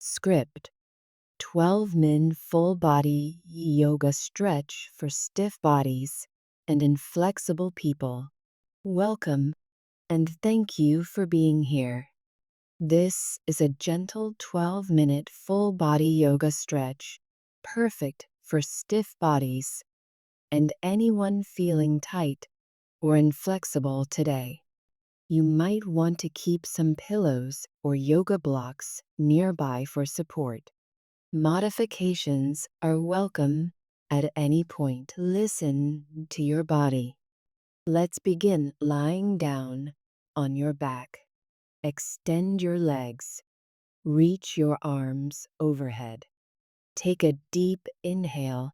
Script: 12-min full body yoga stretch for stiff bodies and inflexible people. Welcome and thank you for being here. This is a gentle 12-minute full body yoga stretch, perfect for stiff bodies and anyone feeling tight or inflexible today. You might want to keep some pillows or yoga blocks nearby for support. Modifications are welcome at any point. Listen to your body. Let's begin lying down on your back. Extend your legs. Reach your arms overhead. Take a deep inhale.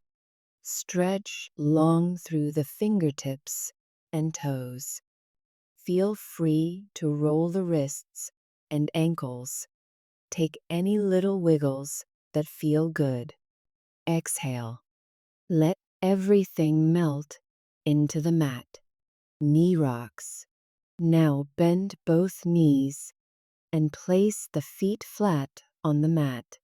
Stretch long through the fingertips and toes. Feel free to roll the wrists and ankles. Take any little wiggles that feel good. Exhale. Let everything melt into the mat. Knee rocks. Now bend both knees and place the feet flat on the mat.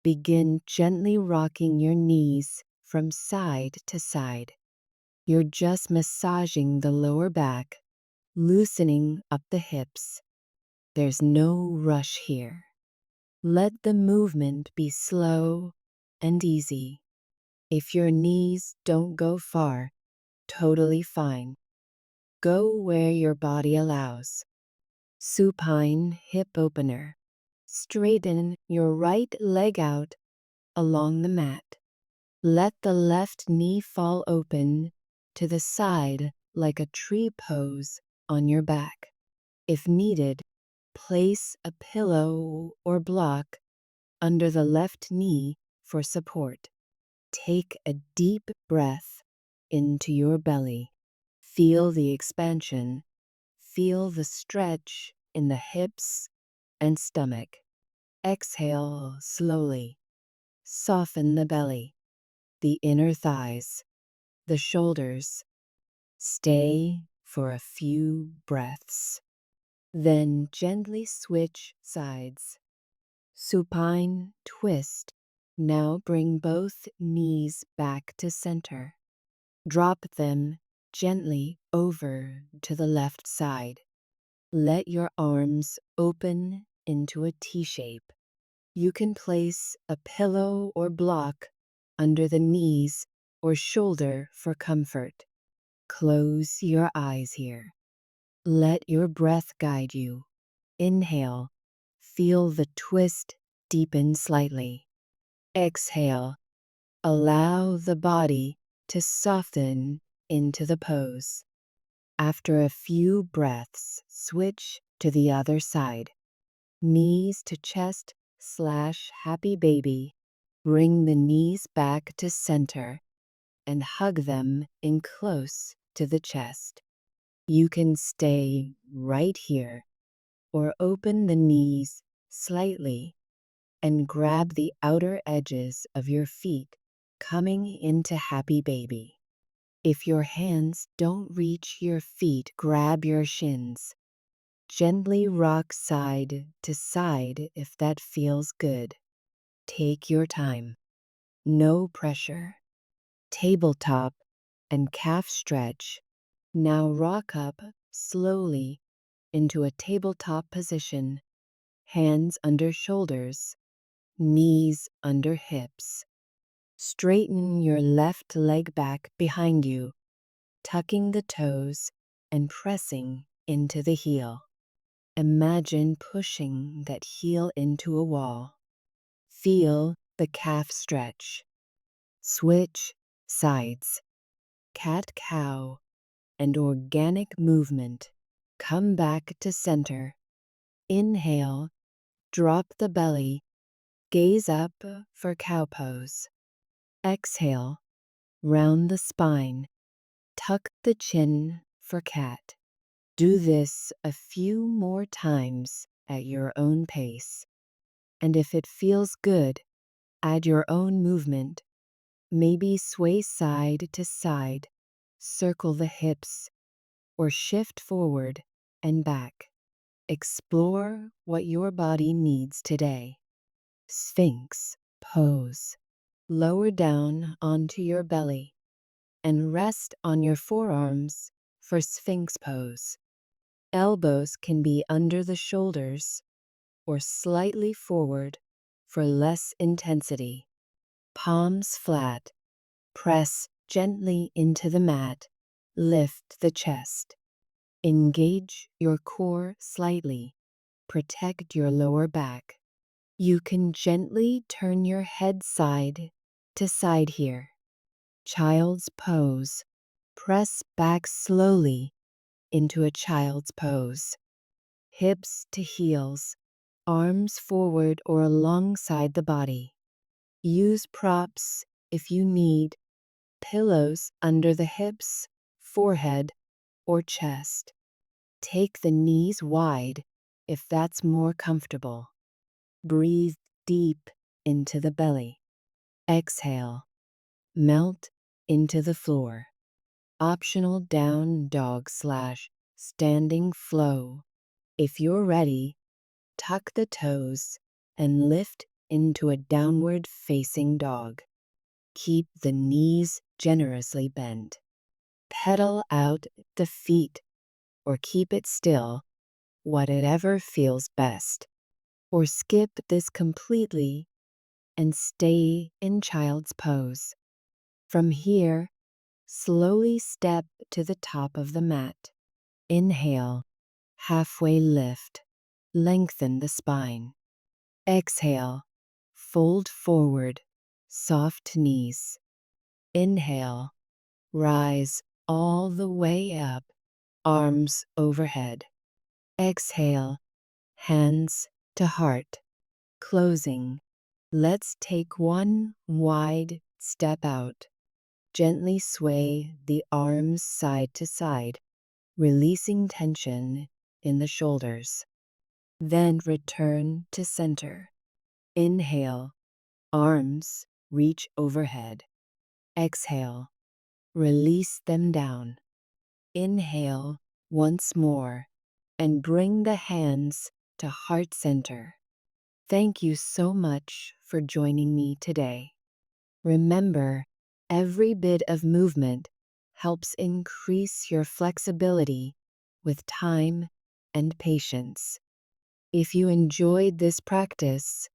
Begin gently rocking your knees from side to side. You're just massaging the lower back, loosening up the hips. There's no rush here. Let the movement be slow and easy. If your knees don't go far, totally fine. Go where your body allows. Supine hip opener. Straighten your right leg out along the mat. Let the left knee fall open to the side like a tree pose on your back. If needed, place a pillow or block under the left knee for support. Take a deep breath into your belly. Feel the expansion. Feel the stretch in the hips and stomach. Exhale slowly. Soften the belly, the inner thighs, the shoulders. Stay for a few breaths. Then gently switch sides. Supine twist. Now bring both knees back to center. Drop them gently over to the left side. Let your arms open into a T shape. You can place a pillow or block under the knees or shoulder for comfort. Close your eyes here. Let your breath guide you. Inhale. Feel the twist deepen slightly. Exhale. Allow the body to soften into the pose. After a few breaths, switch to the other side. Knees to chest / happy baby. Bring the knees back to center and hug them in close to the chest. You can stay right here or open the knees slightly and grab the outer edges of your feet, coming into happy baby. If your hands don't reach your feet, grab your shins. Gently rock side to side if that feels good. Take your time. No pressure. Tabletop and calf stretch. Now rock up slowly into a tabletop position. Hands under shoulders. Knees under hips. Straighten your left leg back behind you, tucking the toes and pressing into the heel. Imagine pushing that heel into a wall. Feel the calf stretch. Switch sides. Cat-cow and organic movement. Come back to center. Inhale, drop the belly, gaze up for cow pose. Exhale, round the spine, tuck the chin for cat. Do this a few more times at your own pace. And if it feels good, add your own movement. Maybe sway side to side, circle the hips, or shift forward and back. Explore what your body needs today. Sphinx pose. Lower down onto your belly and rest on your forearms for Sphinx pose. Elbows can be under the shoulders or slightly forward for less intensity. Palms flat. Press gently into the mat. Lift the chest. Engage your core slightly. Protect your lower back. You can gently turn your head side to side here. Child's pose. Press back slowly into a child's pose. Hips to heels, arms forward or alongside the body. Use props if you need, pillows under the hips, forehead, or chest. Take the knees wide if that's more comfortable. Breathe deep into the belly. Exhale. Melt into the floor. Optional down dog / standing flow. If you're ready, tuck the toes and lift into a downward facing dog. Keep the knees generously bent. Pedal out the feet or keep it still, whatever feels best. Or skip this completely and stay in child's pose. From here, slowly step to the top of the mat. Inhale, halfway lift, lengthen the spine. Exhale, fold forward, soft knees. Inhale, rise all the way up, arms overhead. Exhale, hands to heart. Closing. Let's take one wide step out. Gently sway the arms side to side, releasing tension in the shoulders. Then return to center. Inhale, arms reach overhead. Exhale, release them down. Inhale once more and bring the hands to heart center. Thank you so much for joining me today. Remember, every bit of movement helps increase your flexibility with time and patience. If you enjoyed this practice,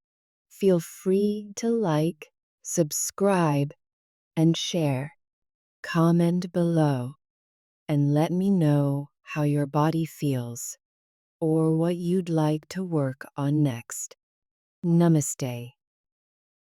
feel free to like, subscribe, and share. Comment below and let me know how your body feels or what you'd like to work on next. Namaste.